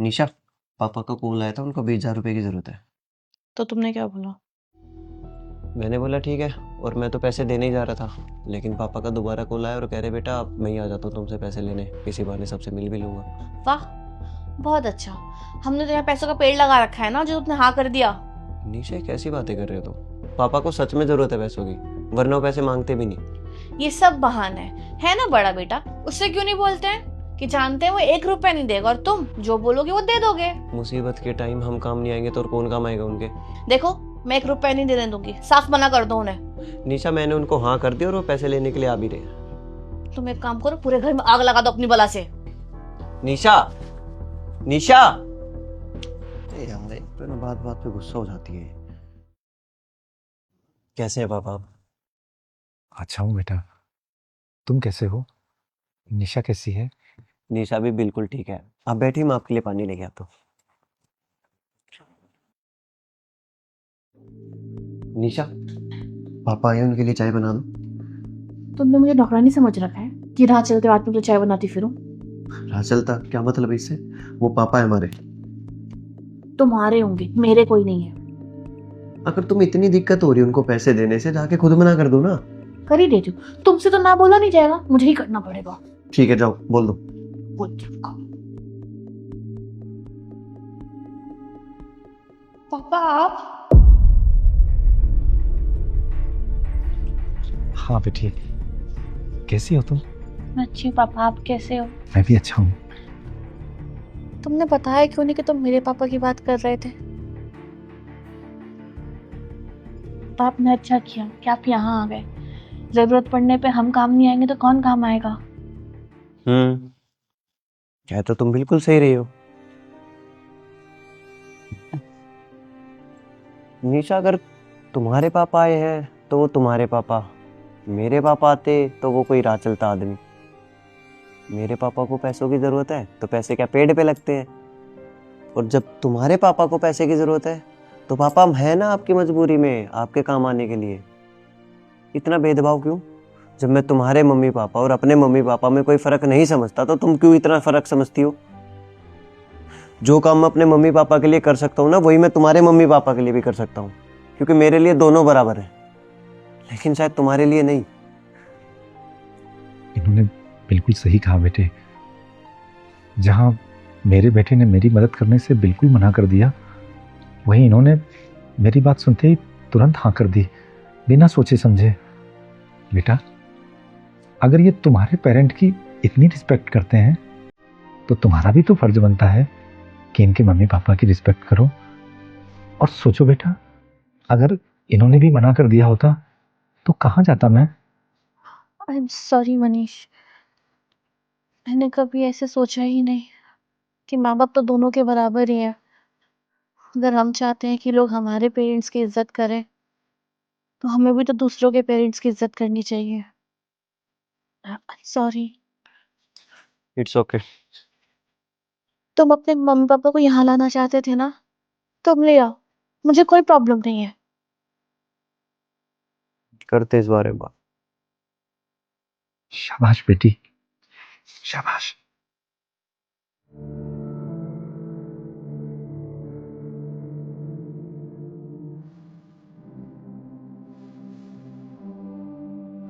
निशा, पापा का कॉल आया था, उनको 20,000 रुपए की ज़रूरत है। तो तुमने क्या बोला? मैंने बोला ठीक है, और मैं तो पैसे देने ही जा रहा था, लेकिन पापा का दोबारा कॉल आया और कह रहे बेटा अब मैं ही आ जाता हूँ तुमसे पैसे लेने, किसी बहाने सबसे मिल भी लूँगा। वाह, बहुत अच्छा। हमने तो यहाँ पैसों का पेड़ लगा रखा है ना, जो तुमने हाँ कर दिया। निशा कैसी बातें कर रहे हो तुम? पापा को सच में ज़रूरत है पैसों की, वरना वो पैसे मांगते भी नहीं। ये सब बहाने है ना बड़ा बेटा, उससे क्यों नहीं बोलते हैं कि जानते हैं वो 1 रुपया नहीं देगा और तुम जो बोलोगे वो दे दोगे। मुसीबत के टाइम हम काम नहीं आएंगे तो और कौन काम आएगा उनके? देखो, मैं 1 रुपया नहीं देने दूंगी, साफ मना कर दो उन्हें। निशा, मैंने उनको हाँ कर दिया और वो पैसे लेने के लिए आ भी रहे हैं। तुम एक काम करो, पूरे घर में आग लगा दो अपनी बला से। निशा, निशा, यार एक तो ना बात बात पे गुस्सा हो जाती है। कैसे है पापा आप? अच्छा हूँ बेटा, तुम कैसे हो? निशा कैसी है? निशा भी बिल्कुल ठीक है। आप बैठिए, मैं आपके लिए पानी लेके आता हूँ। निशा, पापा आए, उनके लिए चाय बना दो। तुमने मुझे नौकरानी समझ रखा है कि राह चलते रात में तो चाय बनाती फिरूं? राह चलता क्या मतलब है इससे? वो पापा है हमारे। तुम्हारे होंगे, मेरे कोई नहीं है। अगर तुम इतनी दिक्कत हो रही है उनको पैसे देने से, जाके खुद मना कर दो ना। कर ही देती हूँ, तुमसे तो ना बोला नहीं जाएगा, मुझे ही करना पड़ेगा। ठीक है, जाओ बोल दो। बोलती हूँ। पापा आप? हाँ बेटी, कैसी हो तुम? मैं अच्छी हूँ पापा, आप कैसे हो? मैं भी अच्छा हूँ। तुमने बताया क्यों नहीं कि तुम मेरे पापा की बात कर रहे थे? तो आपने अच्छा किया कि आप यहाँ आ गए। जरूरत पड़ने पे हम काम नहीं आएंगे तो कौन काम आएगा? कह तो तुम बिल्कुल सही रही हो निशा। अगर तुम्हारे पापा आए हैं तो वो तुम्हारे पापा, मेरे पापा आते तो वो कोई राह चलता आदमी। मेरे पापा को पैसों की जरूरत है तो पैसे क्या पेड़ पे लगते हैं? और जब तुम्हारे पापा को पैसे की जरूरत है तो पापा हम है ना आपकी मजबूरी में, आपके काम आने के लिए। इतना भेदभाव क्यों? जब मैं तुम्हारे मम्मी पापा और अपने मम्मी पापा में कोई फर्क नहीं समझता तो तुम क्यों इतना फर्क समझती हो? जो काम मैं अपने मम्मी पापा के लिए कर सकता हूँ ना, वही मैं तुम्हारे मम्मी पापा के लिए भी कर सकता हूँ, क्योंकि मेरे लिए दोनों बराबर हैं, लेकिन शायद तुम्हारे लिए नहीं। इन्होंने बिल्कुल सही कहा बेटे। जहाँ मेरे बेटे ने मेरी मदद करने से बिल्कुल मना कर दिया, वहीं इन्होंने मेरी बात सुनते ही तुरंत हाँ कर दी, बिना सोचे समझे। बेटा, अगर ये तुम्हारे पेरेंट की इतनी रिस्पेक्ट करते हैं तो तुम्हारा भी तो फर्ज बनता है कि इनके मम्मी पापा की रिस्पेक्ट करो। और सोचो बेटा, अगर इन्होंने भी मना कर दिया होता तो कहाँ जाता मैं? आई एम सॉरी मनीष, मैंने कभी ऐसे सोचा ही नहीं कि माँ बाप तो दोनों के बराबर ही हैं। अगर हम चाहते हैं कि लोग हमारे पेरेंट्स की इज्जत करें तो हमें भी तो दूसरों के पेरेंट्स की इज्जत करनी चाहिए। सॉरी। It's okay. तुम अपने मम्मी पापा को यहाँ लाना चाहते थे ना, तुम ले आओ, मुझे कोई प्रॉब्लम नहीं है। करते इस बारे में बात। शाबाश बेटी, शाबाश।